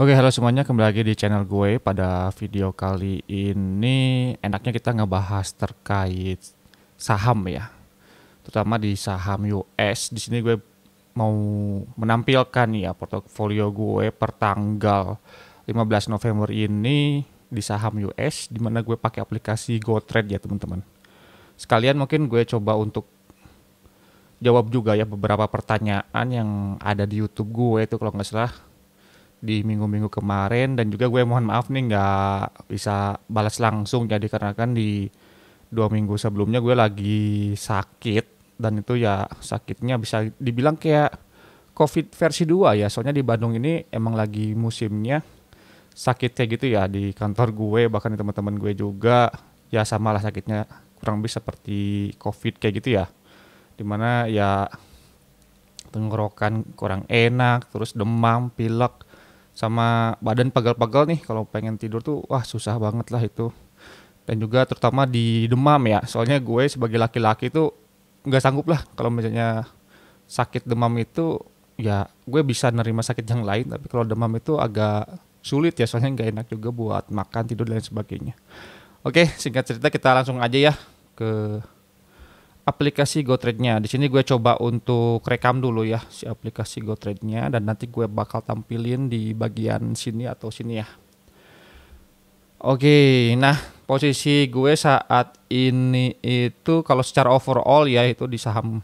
Oke, halo semuanya, kembali lagi di channel gue. Pada video kali ini enaknya kita ngebahas terkait saham ya, terutama di saham US. Di sini gue mau menampilkan ya portofolio gue per tanggal 15 November ini di saham US, di mana gue pakai aplikasi GoTrade ya teman-teman. Sekalian mungkin gue coba untuk jawab juga ya beberapa pertanyaan yang ada di YouTube gue itu kalau nggak salah di minggu-minggu kemarin, dan juga gue mohon maaf nih nggak bisa balas langsung jadi karena kan di 2 minggu sebelumnya gue lagi sakit, dan itu ya sakitnya bisa dibilang kayak COVID versi 2 ya, soalnya di Bandung ini emang lagi musimnya sakit kayak gitu ya, di kantor gue bahkan di teman-teman gue juga ya sama lah sakitnya kurang lebih seperti COVID kayak gitu ya, dimana ya tenggorokan kurang enak, terus demam, pilek, sama badan pegel-pegel nih kalau pengen tidur tuh wah susah banget lah itu. Dan juga terutama di demam ya, soalnya gue sebagai laki-laki tuh nggak sanggup lah kalau misalnya sakit demam itu. Ya gue bisa nerima sakit yang lain, tapi kalau demam itu agak sulit ya, soalnya nggak enak juga buat makan, tidur dan lain sebagainya. Oke, singkat cerita kita langsung aja ya ke aplikasi GoTrade-nya. Di sini gue coba untuk rekam dulu ya si aplikasi GoTrade-nya, dan nanti gue bakal tampilin di bagian sini atau sini ya. Oke, nah posisi gue saat ini itu kalau secara overall ya itu di saham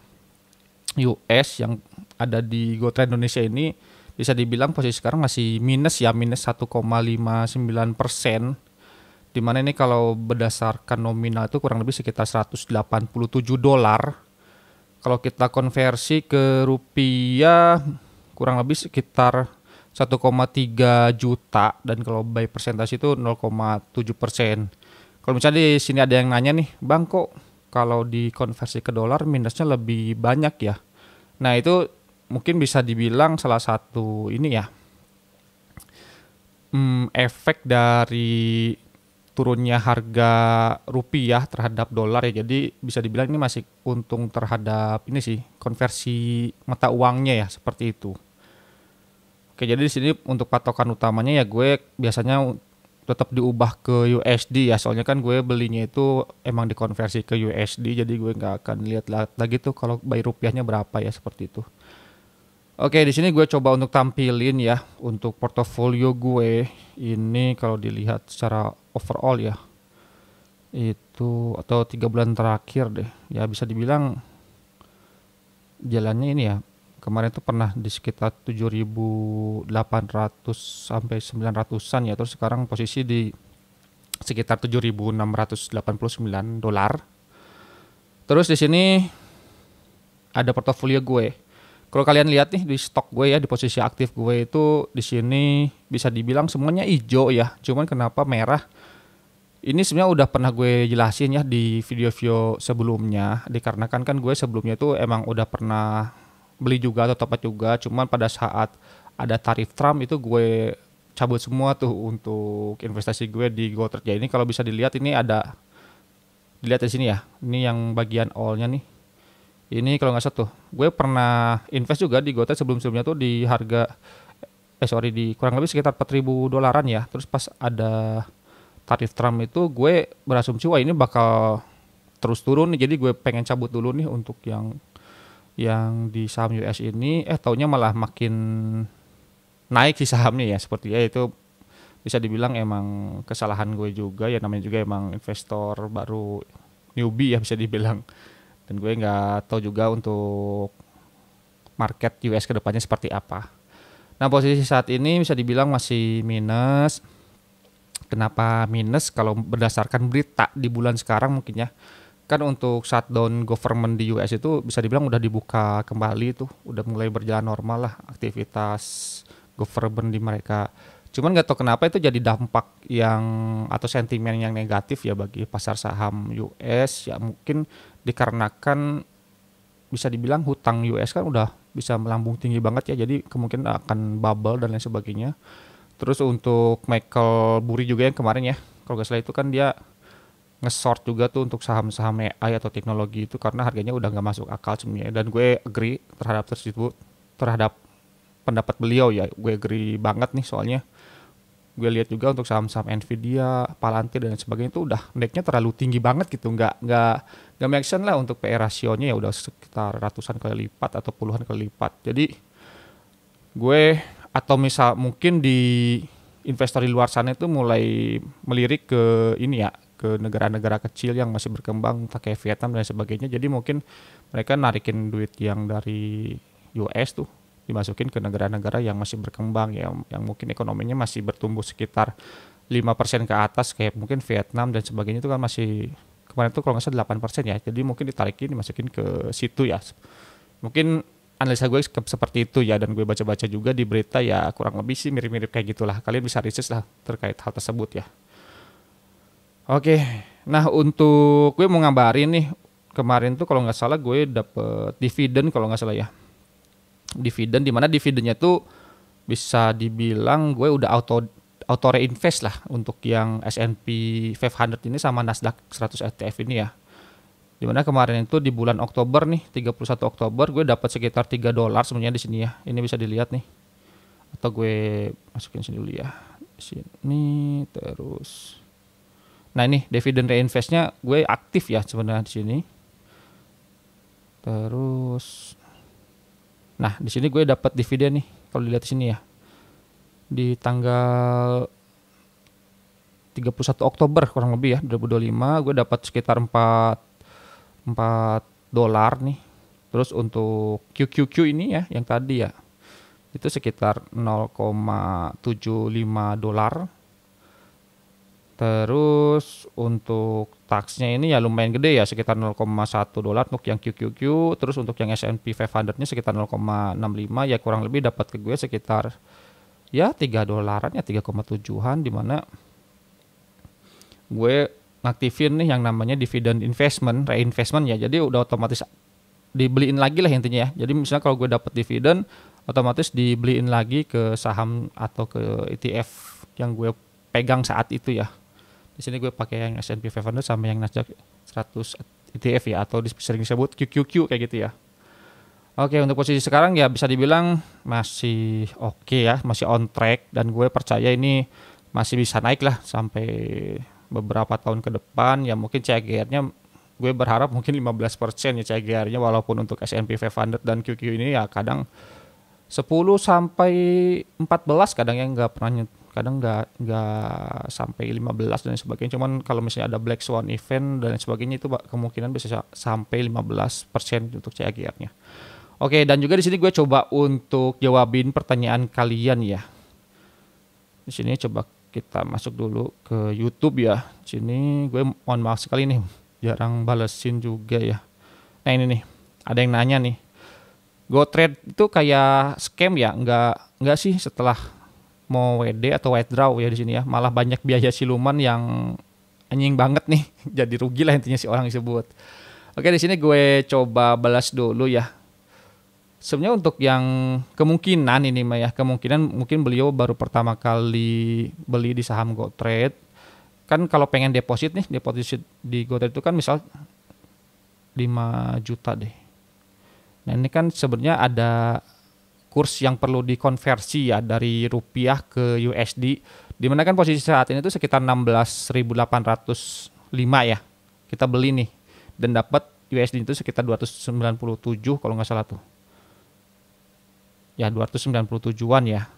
US yang ada di GoTrade Indonesia ini bisa dibilang posisi sekarang masih minus ya, minus 1,59%. Dimana ini kalau berdasarkan nominal itu kurang lebih sekitar 187 dolar. Kalau kita konversi ke rupiah kurang lebih sekitar 1,3 juta, dan kalau by persentase itu 0,7%. Kalau misalnya di sini ada yang nanya nih, Bang kok kalau dikonversi ke dolar minusnya lebih banyak ya? Nah itu mungkin bisa dibilang salah satu ini ya, efek dari turunnya harga rupiah terhadap dolar ya. Jadi bisa dibilang ini masih untung terhadap ini sih, konversi mata uangnya ya, seperti itu. Oke, jadi di sini untuk patokan utamanya ya gue biasanya tetap diubah ke USD ya. Soalnya kan gue belinya itu emang dikonversi ke USD, jadi gue nggak akan lihat lagi tuh kalau buy rupiahnya berapa ya, seperti itu. Oke, di sini gue coba untuk tampilin ya untuk portofolio gue ini kalau dilihat secara overall ya. Itu atau 3 bulan terakhir deh. Ya bisa dibilang jalannya ini ya. Kemarin tuh pernah di sekitar 7.800 sampai 900-an ya. Terus sekarang posisi di sekitar 7.689 dolar. Terus di sini ada portofolio gue. Kalau kalian lihat nih di stok gue ya, di posisi aktif gue itu di sini bisa dibilang semuanya hijau ya. Cuman kenapa merah? Ini sebenarnya udah pernah gue jelasin ya di video-video sebelumnya. Dikarenakan kan gue sebelumnya itu emang udah pernah beli juga atau top up juga. Cuman pada saat ada tarif Trump itu gue cabut semua tuh untuk investasi gue di GoTrade. Ya ini kalau bisa dilihat ini ada, dilihat di sini ya. Ini yang bagian all-nya nih. Ini kalau nggak salah tuh, gue pernah invest juga di GoTrade sebelum-sebelumnya tuh di harga, sorry, di kurang lebih sekitar 4.000 dolaran ya. Terus pas ada tarif Trump itu gue berasumsi wah ini bakal terus turun nih, jadi gue pengen cabut dulu nih untuk yang di saham US ini. Taunya malah makin naik sih sahamnya ya, seperti ya itu bisa dibilang emang kesalahan gue juga ya, namanya juga emang investor baru, newbie ya bisa dibilang. Dan gue nggak tahu juga untuk market US kedepannya seperti apa. Nah posisi saat ini bisa dibilang masih minus. Kenapa minus? Kalau berdasarkan berita di bulan sekarang mungkin ya, kan untuk shutdown government di US itu bisa dibilang udah dibuka kembali tuh, udah mulai berjalan normal lah aktivitas government di mereka. Cuman nggak tahu kenapa itu jadi dampak yang atau sentimen yang negatif ya bagi pasar saham US ya, mungkin dikarenakan bisa dibilang hutang US kan udah bisa melambung tinggi banget ya, jadi kemungkinan akan bubble dan lain sebagainya. Terus untuk Michael Burry juga yang kemarin ya, kalau nggak salah itu kan dia nge-short juga tuh untuk saham-saham AI atau teknologi itu karena harganya udah nggak masuk akal sebenarnya. Dan gue agree terhadap tersebut, terhadap pendapat beliau ya, gue agree banget nih soalnya gue lihat juga untuk saham-saham Nvidia, Palantir dan sebagainya itu udah naiknya terlalu tinggi banget gitu, nggak make sense lah untuk PE rasionya ya udah sekitar ratusan kali lipat atau puluhan kali lipat. Jadi gue atau misal mungkin di investor di luar sana itu mulai melirik ke ini ya, ke negara-negara kecil yang masih berkembang kayak Vietnam dan sebagainya. Jadi mungkin mereka narikin duit yang dari US tuh dimasukin ke negara-negara yang masih berkembang ya, yang mungkin ekonominya masih bertumbuh sekitar 5% ke atas kayak mungkin Vietnam dan sebagainya itu kan masih kemarin tuh kalau nggak salah 8% ya. Jadi mungkin ditarikin dimasukin ke situ ya. Mungkin analisa gue seperti itu ya, dan gue baca-baca juga di berita ya kurang lebih sih mirip-mirip kayak gitulah. Kalian bisa research lah terkait hal tersebut ya. Oke, nah untuk gue mau ngabarin nih, kemarin tuh kalau nggak salah gue dapet dividen kalau nggak salah ya. Dividen di mana dividennya tuh bisa dibilang gue udah auto reinvest lah untuk yang S&P 500 ini sama Nasdaq 100 ETF ini ya. Dimana kemarin itu di bulan Oktober nih, 31 Oktober gue dapat sekitar $3 sebenarnya di sini ya. Ini bisa dilihat nih. Atau gue masukin sini dulu ya. Di sini terus. Nah ini dividen reinvestnya gue aktif ya sebenarnya di sini. Terus, nah di sini gue dapat dividen nih kalau dilihat di sini ya. Di tanggal 31 Oktober kurang lebih ya 2025 gue dapat sekitar 4 dolar nih. Terus untuk QQQ ini ya yang tadi ya itu sekitar 0,75 dolar. Terus untuk taxnya ini ya lumayan gede ya sekitar 0,1 dolar untuk yang QQQ. Terus untuk yang S&P 500-nya sekitar 0,65 ya kurang lebih dapat ke gue sekitar ya 3 dolaran ya 3,7-an, dimana gue ngaktifin nih yang namanya dividend investment, reinvestment ya. Jadi udah otomatis dibeliin lagi lah intinya ya. Jadi misalnya kalau gue dapat dividen otomatis dibeliin lagi ke saham atau ke ETF yang gue pegang saat itu ya. Di sini gue pakai yang S&P 500 sama yang Nasdaq 100 ETF ya, atau sering disebut QQQ kayak gitu ya. Oke, untuk posisi sekarang ya bisa dibilang masih oke ya, masih on track, dan gue percaya ini masih bisa naik lah sampai beberapa tahun ke depan ya. Mungkin CAGR-nya gue berharap mungkin 15% ya CAGR-nya, walaupun untuk S&P 500 dan QQ ini ya kadang 10 sampai 14 kadang yang nggak pernah, kadang nggak sampai 15 dan sebagainya. Cuman kalau misalnya ada Black Swan event dan sebagainya itu kemungkinan bisa sampai 15% untuk CAGR-nya. Oke, dan juga di sini gue coba untuk jawabin pertanyaan kalian ya. Di sini coba kita masuk dulu ke YouTube ya. Di sini gue mohon maaf sekali nih jarang balesin juga ya. Nah ini nih, ada yang nanya nih. GoTrade itu kayak scam ya? Enggak sih, setelah mau WD atau withdraw ya di sini ya. Malah banyak biaya siluman yang anjing banget nih. Jadi rugi lah intinya si orang disebut. Oke, di sini gue coba balas dulu ya. Sebenarnya untuk yang kemungkinan ini Mah ya, kemungkinan mungkin beliau baru pertama kali beli di saham GoTrade. Kan kalau pengen deposit nih, deposit di GoTrade itu kan misal 5 juta deh. Nah ini kan sebenarnya ada kurs yang perlu dikonversi ya dari rupiah ke USD. Dimana kan posisi saat ini itu sekitar 16.805 ya. Kita beli nih dan dapat USD itu sekitar 297 kalau nggak salah tuh. Ya 297-an ya.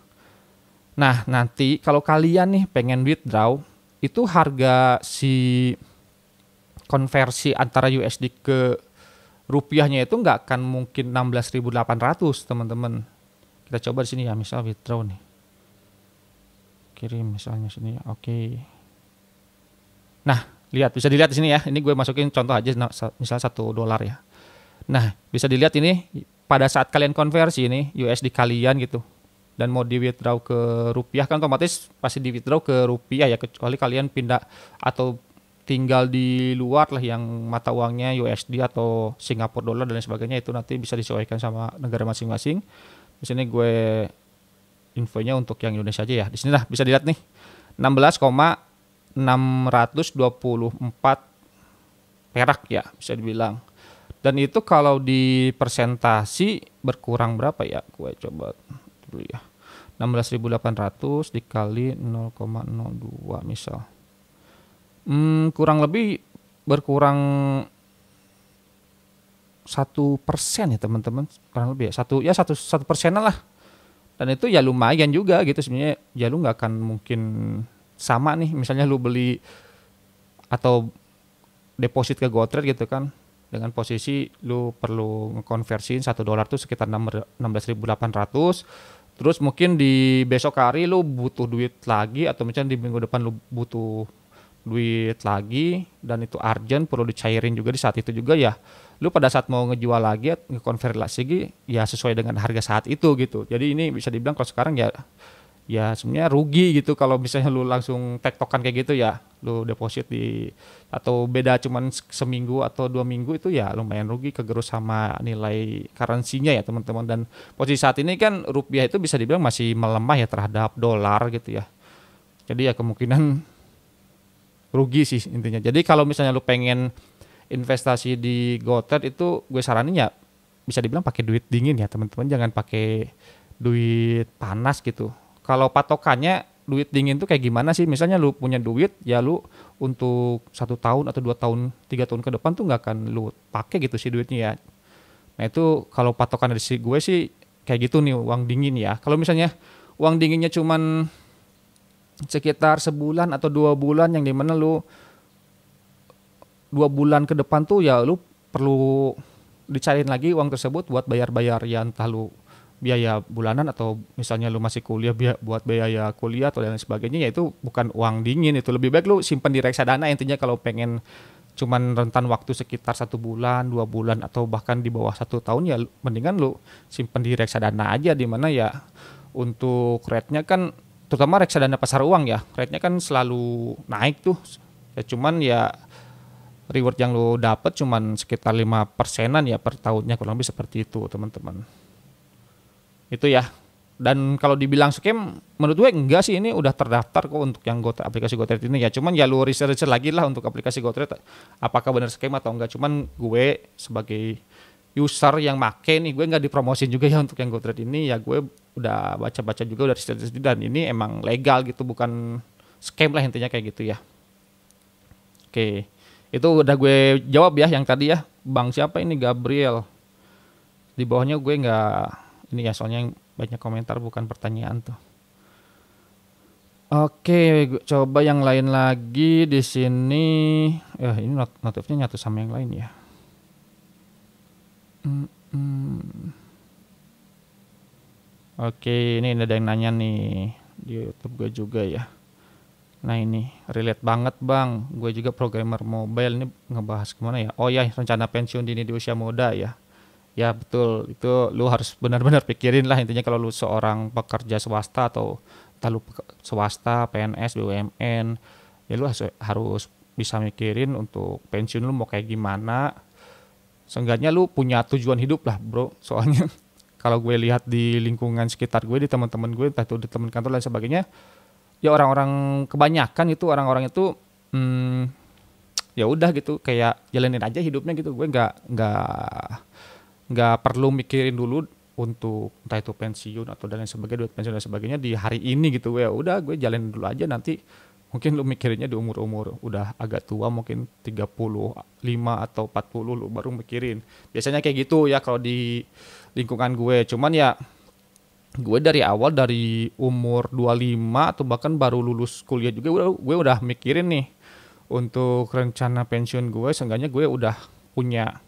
Nah nanti kalau kalian nih pengen withdraw, itu harga si konversi antara USD ke rupiahnya itu nggak akan mungkin 16.800 teman-teman. Kita coba di sini ya, misal withdraw nih. Kirim misalnya sini ya, oke. Nah lihat, bisa dilihat di sini ya. Ini gue masukin contoh aja, misal 1 dolar ya. Nah bisa dilihat ini pada saat kalian konversi ini USD kalian gitu dan mau di withdraw ke rupiah kan otomatis pasti di withdraw ke rupiah ya, kecuali kalian pindah atau tinggal di luar lah yang mata uangnya USD atau Singapura dollar dan sebagainya, itu nanti bisa disesuaikan sama negara masing-masing. Di sini gue infonya untuk yang Indonesia aja ya. Di sini lah bisa dilihat nih 16,624 perak ya bisa dibilang. Dan itu kalau di persentasi berkurang berapa ya? Gue coba dulu ya. 16.800 dikali 0,02 misal. Kurang lebih berkurang 1% ya teman-teman, kurang lebih ya, satu persenan lah. Dan itu ya lumayan juga gitu sebenarnya. Ya lu nggak akan mungkin sama nih, misalnya lu beli atau deposit ke GoTrade gitu kan, dengan posisi lu perlu ngekonversiin $1 tuh sekitar 16.800. Terus mungkin di besok hari lu butuh duit lagi, atau misalnya di minggu depan lu butuh duit lagi dan itu urgent, perlu dicairin juga di saat itu juga ya. Lu pada saat mau ngejual lagi, ngekonvert lagi ya sesuai dengan harga saat itu gitu. Jadi ini bisa dibilang kalau sekarang ya sebenarnya rugi gitu kalau misalnya lu langsung tektokan kayak gitu ya. Lu deposit di atau beda cuman seminggu atau 2 minggu, itu ya lumayan rugi, kegerus sama nilai currency-nya ya teman-teman. Dan posisi saat ini kan rupiah itu bisa dibilang masih melemah ya terhadap dolar gitu ya. Jadi ya kemungkinan rugi sih intinya. Jadi kalau misalnya lu pengen investasi di GoTrade itu gue saranin ya bisa dibilang pakai duit dingin ya teman-teman, jangan pakai duit panas gitu. Kalau patokannya duit dingin tuh kayak gimana sih? Misalnya lu punya duit ya, lu untuk 1 tahun atau 2 tahun, 3 tahun ke depan tuh nggak akan lu pakai gitu sih duitnya ya. Nah itu kalau patokan dari si gue sih kayak gitu nih uang dingin ya. Kalau misalnya uang dinginnya cuman sekitar sebulan atau 2 bulan, yang dimana lu 2 bulan ke depan tuh ya lu perlu dicariin lagi uang tersebut buat bayar-bayar ya, entah lu biaya bulanan atau misalnya lu masih kuliah buat biaya kuliah atau dan lain sebagainya, ya itu bukan uang dingin. Itu lebih baik lu simpan di reksadana intinya kalau pengen cuman rentan waktu sekitar 1 bulan 2 bulan atau bahkan di bawah 1 tahun, ya mendingan lu simpan di reksadana aja, dimana ya untuk rate-nya kan terutama reksadana pasar uang ya, rate-nya kan selalu naik tuh ya, cuman ya reward yang lu dapet cuman sekitar 5%-an ya per tahunnya, kurang lebih seperti itu teman-teman. Itu ya. Dan kalau dibilang scam, menurut gue enggak sih, ini udah terdaftar kok untuk yang aplikasi GoTrade ini ya. Cuman ya lu research lagi lah untuk aplikasi GoTrade apakah benar scam atau enggak. Cuman gue sebagai user yang make nih, gue nggak dipromosin juga ya untuk yang GoTrade ini ya. Gue udah baca-baca juga, udah research, dan ini emang legal gitu, bukan scam lah intinya kayak gitu ya. Oke, itu udah gue jawab ya yang tadi ya. Bang siapa ini, Gabriel. Di bawahnya gue nggak ini ya, soalnya yang banyak komentar bukan pertanyaan tuh. Oke, coba yang lain lagi di sini. Ini notifnya nyatu sama yang lain ya. Oke, ini ada yang nanya nih di YouTube gue juga ya. Nah ini relate banget bang, gue juga programmer mobile. Ini ngebahas kemana ya? Oh ya, rencana pensiun dini di usia muda ya. Ya betul, itu lu harus benar-benar pikirin lah intinya kalau lu seorang pekerja swasta atau entah lu swasta, PNS, BUMN, ya lu harus bisa mikirin untuk pensiun lu mau kayak gimana. Seenggaknya lu punya tujuan hidup lah bro, soalnya kalau gue lihat di lingkungan sekitar gue, di teman-teman gue, entah itu di teman kantor dan sebagainya, ya orang-orang kebanyakan itu orang-orang itu ya udah gitu kayak jalanin aja hidupnya gitu. Gue nggak perlu mikirin dulu untuk entah itu pensiun atau dan lain sebagainya, duit pensiun dan sebagainya di hari ini gitu. Ya udah gue jalanin dulu aja, nanti mungkin lu mikirinnya di umur-umur udah agak tua, mungkin 35 atau 40 lu baru mikirin. Biasanya kayak gitu ya kalau di lingkungan gue. Cuman ya gue dari awal, dari umur 25 atau bahkan baru lulus kuliah juga gue udah mikirin nih untuk rencana pensiun gue. Seenggaknya gue udah punya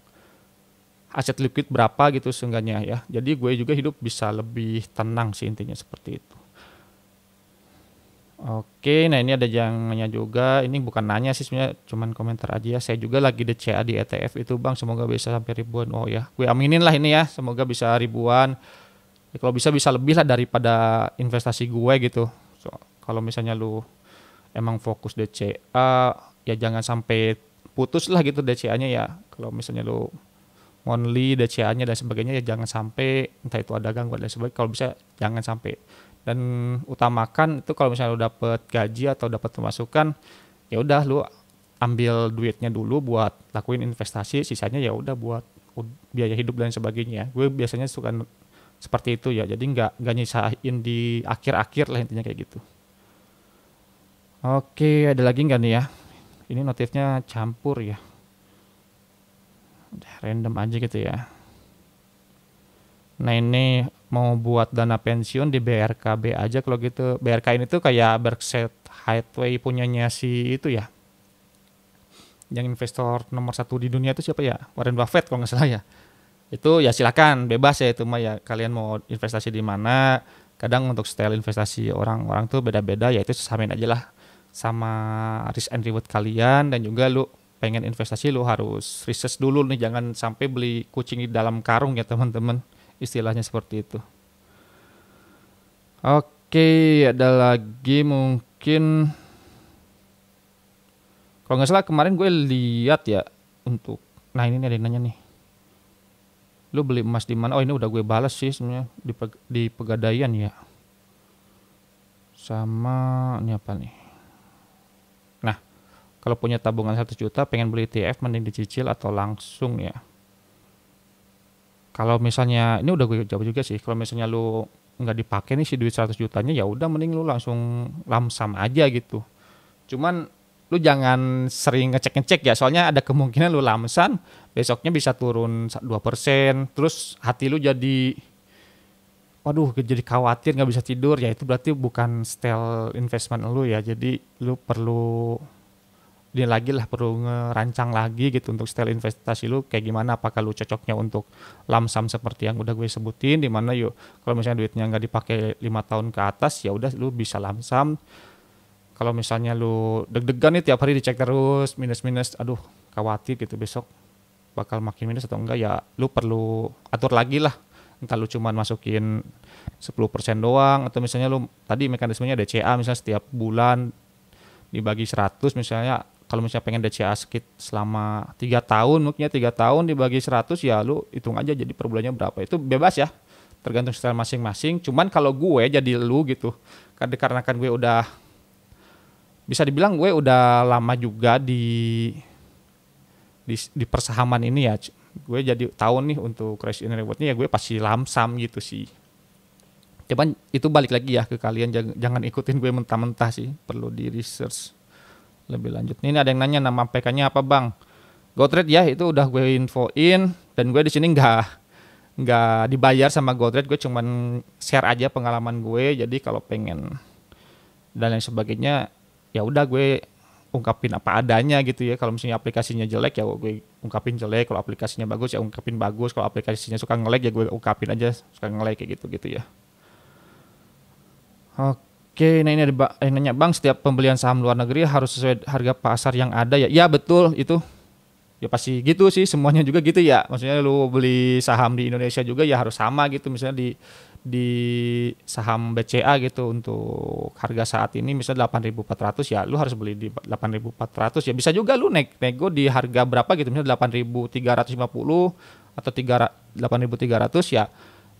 aset liquid berapa gitu seenggaknya ya. Jadi gue juga hidup bisa lebih tenang sih intinya seperti itu. Oke, nah ini ada yang nanya juga. Ini bukan nanya sih sebenarnya, cuman komentar aja ya. Saya juga lagi DCA di ETF itu bang, semoga bisa sampai ribuan. Oh ya, gue aminin lah ini ya, semoga bisa ribuan. Ya, kalau bisa lebih lah daripada investasi gue gitu. So, kalau misalnya lu emang fokus DCA, ya jangan sampai putus lah gitu DCA-nya ya. Kalau misalnya lu only DCA-nya dan sebagainya, ya jangan sampai entah itu ada gangguan dan sebagainya. Kalau bisa jangan sampai. Dan utamakan itu kalau misalnya lu dapet gaji atau dapat pemasukan, ya udah lu ambil duitnya dulu buat lakuin investasi, sisanya ya udah buat biaya hidup dan sebagainya. Gue biasanya suka Seperti itu ya. Jadi nggak nyisain di akhir-akhir lah intinya kayak gitu. Oke, ada lagi nggak nih ya? Ini notifnya campur ya. Random aja gitu ya. Nah ini mau buat dana pensiun di BRKB aja kalau gitu. BRK ini tuh kayak Berkshire Hathaway punyanya si itu ya. Yang investor nomor 1 di dunia itu siapa ya? Warren Buffett kalau nggak salah ya. Itu ya silakan bebas ya itu mah ya, kalian mau investasi di mana. Kadang untuk style investasi orang-orang tuh beda-beda, ya itu samain aja lah sama risk and reward kalian. Dan juga lu pengen investasi lu harus research dulu nih, jangan sampai beli kucing di dalam karung ya teman-teman, istilahnya seperti itu. Oke, ada lagi mungkin, kalau nggak salah kemarin gue lihat ya untuk, nah ini nih ada yang nanya nih, lu beli emas di mana? Oh ini udah gue balas sih sebenarnya di Pegadaian ya. Sama ini apa nih? Nah, kalau punya tabungan 1 juta pengen beli ETF mending dicicil atau langsung ya. Kalau misalnya ini udah gue jawab juga sih. Kalau misalnya lu nggak dipakai nih si duit 100 jutanya, ya udah mending lu langsung lamsam aja gitu. Cuman lu jangan sering ngecek-ngecek ya, soalnya ada kemungkinan lu lamsan besoknya bisa turun 2%, terus hati lu jadi waduh jadi khawatir nggak bisa tidur, ya itu berarti bukan style investment lu ya. Jadi lu perlu dia lagi lah, perlu ngerancang lagi gitu untuk style investasi lu kayak gimana, apakah lu cocoknya untuk lamsam seperti yang udah gue sebutin, di mana yuk kalau misalnya duitnya nggak dipakai 5 tahun ke atas ya udah lu bisa lamsam. Kalau misalnya lu deg-degan nih tiap hari dicek terus minus-minus, aduh khawatir gitu besok bakal makin minus atau enggak, ya lu perlu atur lagi lah. Entah lu cuman masukin 10% doang, atau misalnya lu tadi mekanismenya DCA misalnya setiap bulan dibagi 100 misalnya. Kalau misalnya pengen DCA selama 3 tahun, mungkin 3 tahun dibagi 100, ya lu hitung aja jadi per bulannya berapa. Itu bebas ya, tergantung style masing-masing. Cuman kalau gue jadi lu gitu, karena kan gue udah bisa dibilang gue udah lama juga di persahaman ini ya, gue jadi tahu nih untuk risk and rewardnya ya gue pasti lamsam gitu sih. Cuman itu balik lagi ya ke kalian, jangan ikutin gue mentah-mentah sih, perlu di research lebih lanjut. Ini ada yang nanya nama PK-nya apa bang? GoTrade ya, itu udah gue infoin, dan gue di sini nggak dibayar sama GoTrade, gue cuman share aja pengalaman gue. Jadi kalau pengen dan lain sebagainya ya udah gue ungkapin apa adanya gitu ya. Kalau misalnya aplikasinya jelek ya gue ungkapin jelek, kalau aplikasinya bagus ya ungkapin bagus, kalau aplikasinya suka nge-lag ya gue ungkapin aja suka nge-lag kayak gitu ya. Oke, nah ini ada yang nanya bang, setiap pembelian saham luar negeri harus sesuai harga pasar yang ada ya? Ya betul itu. Ya pasti gitu sih, semuanya juga gitu ya. Maksudnya lu beli saham di Indonesia juga ya harus sama gitu. Misalnya di saham BCA gitu untuk harga saat ini misalnya 8.400, ya lu harus beli di 8.400. Ya bisa juga lu nego di harga berapa gitu, misalnya 8.350 atau 8.300, ya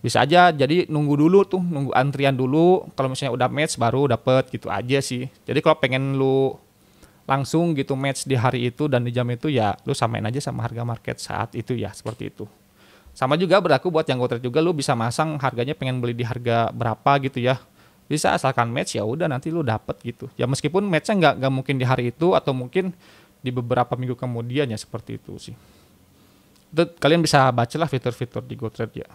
bisa aja. Jadi nunggu dulu tuh, nunggu antrian dulu. Kalau misalnya udah match baru dapet gitu aja sih. Jadi kalau pengen lu langsung gitu match di hari itu dan di jam itu, ya lu samain aja sama harga market saat itu ya, seperti itu. Sama juga berlaku buat yang GoTrade juga, lu bisa masang harganya pengen beli di harga berapa gitu ya. Bisa asalkan match ya udah nanti lu dapet gitu. Ya meskipun matchnya nggak mungkin di hari itu atau mungkin di beberapa minggu kemudian ya, seperti itu sih. Itu kalian bisa bacalah fitur-fitur di GoTrade ya.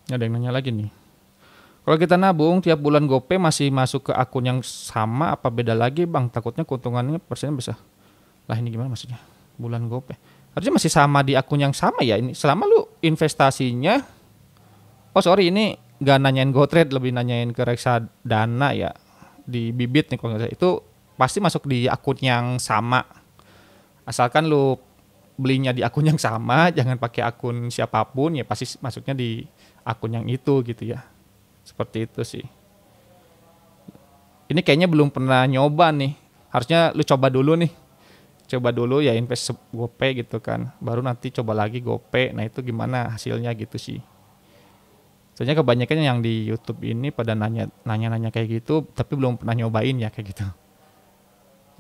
Ada yang nanya lagi nih. Kalau kita nabung tiap bulan GoPay masih masuk ke akun yang sama apa beda lagi bang? Takutnya keuntungannya persennya bisa. Lah ini gimana maksudnya? Bulan GoPay harusnya masih sama di akun yang sama ya. Ini selama lu investasinya, oh sorry ini gak nanyain GoTrade, lebih nanyain ke reksadana ya, di Bibit nih kalau nggak salah. Itu pasti masuk di akun yang sama. Asalkan lu belinya di akun yang sama, jangan pakai akun siapapun, ya pasti masuknya di akun yang itu gitu ya. Seperti itu sih. Ini kayaknya belum pernah nyoba nih. Harusnya lu coba dulu nih. Coba dulu ya invest GoPay gitu kan. Baru nanti coba lagi GoPay. Nah itu gimana hasilnya gitu sih. Soalnya kebanyakan yang di YouTube ini pada nanya kayak gitu, tapi belum pernah nyobain ya kayak gitu.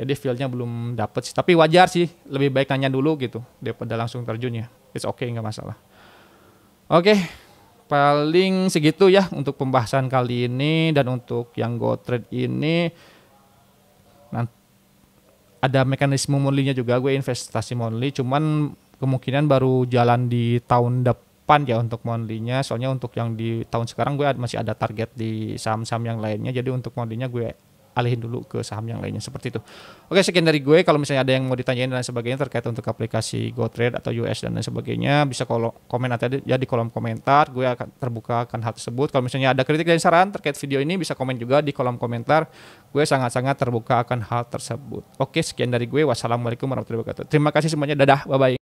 Jadi feel-nya belum dapet sih. Tapi wajar sih, lebih baik nanya dulu gitu daripada langsung terjun ya. It's okay, nggak masalah. Oke. paling segitu ya untuk pembahasan kali ini. Dan untuk yang GoTrade ini ada mekanisme monthly-nya juga, gue investasi monthly, cuman kemungkinan baru jalan di tahun depan ya untuk monthly-nya. Soalnya untuk yang di tahun sekarang gue masih ada target di saham-saham yang lainnya, jadi untuk monthly-nya gue alihin dulu ke saham yang lainnya, seperti itu. Oke, sekian dari gue. Kalau misalnya ada yang mau ditanyain dan sebagainya terkait untuk aplikasi GoTrade atau US dan lain sebagainya, bisa komen aja ya di kolom komentar. Gue akan terbuka akan hal tersebut. Kalau misalnya ada kritik dan saran terkait video ini, bisa komen juga di kolom komentar. Gue sangat-sangat terbuka akan hal tersebut. Oke, sekian dari gue. Wassalamualaikum warahmatullahi wabarakatuh. Terima kasih semuanya. Dadah, bye-bye.